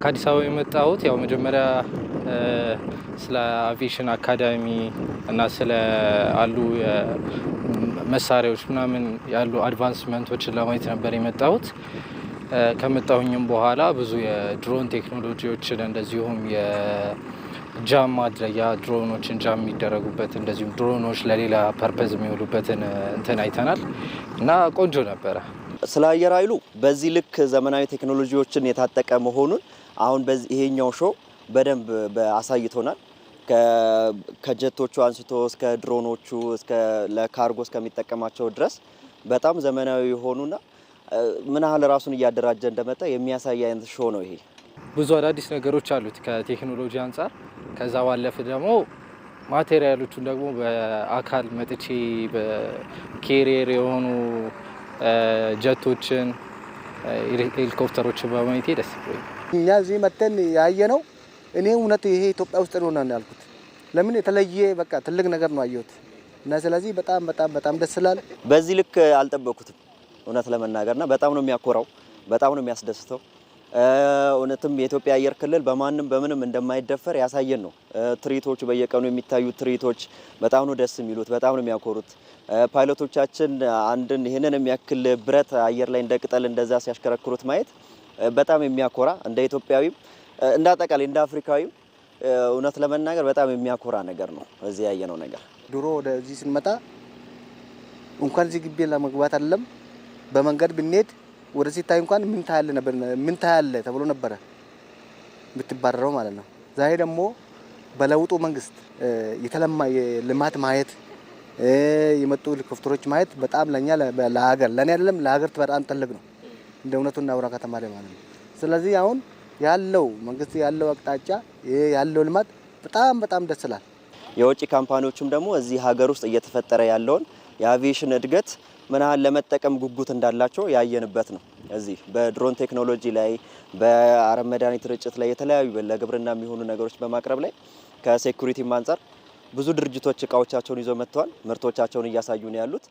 ከአዲስ አበባ የመጣሁት ያው መጀመሪያ ስለ አቪዬሽን አካዳሚ እና ስለ አሉ መሳሪያዎች ምናምን ያሉ አድቫንስመንቶችን ለማየት ነበር የመጣሁት። ከመጣሁኝም በኋላ ብዙ የድሮን ቴክኖሎጂዎችን እንደዚሁም የጃም ማድረጊያ ድሮኖችን ጃም የሚደረጉበት እንደዚሁም ድሮኖች ለሌላ ፐርፐዝ የሚውሉበትን እንትን አይተናል እና ቆንጆ ነበረ። ስለ አየር ኃይሉ በዚህ ልክ ዘመናዊ ቴክኖሎጂዎችን የታጠቀ መሆኑን አሁን በዚህ ይሄኛው ሾው በደንብ አሳይቶናል። ከጀቶቹ አንስቶ እስከ ድሮኖቹ እስከ ለካርጎ እስከሚጠቀማቸው ድረስ በጣም ዘመናዊ የሆኑና ምን ያህል ራሱን እያደራጀ እንደመጣ የሚያሳይ አይነት ሾው ነው ይሄ። ብዙ አዳዲስ ነገሮች አሉት ከቴክኖሎጂ አንፃር። ከዛ ባለፈ ደግሞ ማቴሪያሎቹን ደግሞ በአካል መጥቼ በኬሪየር የሆኑ ጀቶችን ሄሊኮፕተሮችን በማየቴ ደስ ብሎኛል። እኛ እዚህ መተን ያየነው እኔ እውነት ይሄ ኢትዮጵያ ውስጥ ነው ያልኩት። ለምን የተለየ በቃ ትልቅ ነገር ነው አየሁት እና ስለዚህ በጣም ደስ ይላል። በዚህ ልክ አልጠበኩትም እውነት ለመናገርና በጣም ነው የሚያኮራው፣ በጣም ነው የሚያስደስተው። እውነትም የኢትዮጵያ አየር ክልል በማንም በምንም እንደማይደፈር ያሳየን ነው። ትርኢቶቹ በየቀኑ የሚታዩ ትርኢቶች በጣም ነው ደስ የሚሉት፣ በጣም ነው የሚያኮሩት። ፓይሎቶቻችን አንድን ይሄንን የሚያክል ብረት አየር ላይ እንደ ቅጠል እንደዛ ሲያሽከረክሩት ማየት በጣም የሚያኮራ እንደ ኢትዮጵያዊም እንደ አጠቃላይ እንደ አፍሪካዊም እውነት ለመናገር በጣም የሚያኮራ ነገር ነው እዚህ ያየነው ነገር። ድሮ ወደዚህ ስንመጣ እንኳን እዚህ ግቢ ለመግባት አይደለም በመንገድ ብንሄድ ወደ ሲታይ እንኳን ምን ታያለ ተብሎ ነበረ ብትባረረው ማለት ነው። ዛሬ ደግሞ በለውጡ መንግስት የተለማ የልማት ማየት የመጡ ሄሊኮፕተሮች ማየት በጣም ለኛ ለሀገር ለኔ አይደለም ለሀገር በጣም ትልቅ ነው እንደ እውነቱና አውራ ከተማ ላይ ማለት ነው። ስለዚህ አሁን ያለው መንግስት ያለው አቅጣጫ ያለው ልማት በጣም ደስ ይላል። የውጭ ካምፓኒዎችም ደግሞ እዚህ ሀገር ውስጥ እየተፈጠረ ያለውን የአቪዬሽን እድገት ምን ያህል ለመጠቀም ጉጉት እንዳላቸው ያየንበት ነው። እዚህ በድሮን ቴክኖሎጂ ላይ በአረም መድኃኒት ርጭት ላይ የተለያዩ ለግብርና የሚሆኑ ነገሮች በማቅረብ ላይ ከሴኩሪቲም አንፃር ብዙ ድርጅቶች እቃዎቻቸውን ይዘው መጥተዋል። ምርቶቻቸውን እያሳዩ ነው ያሉት።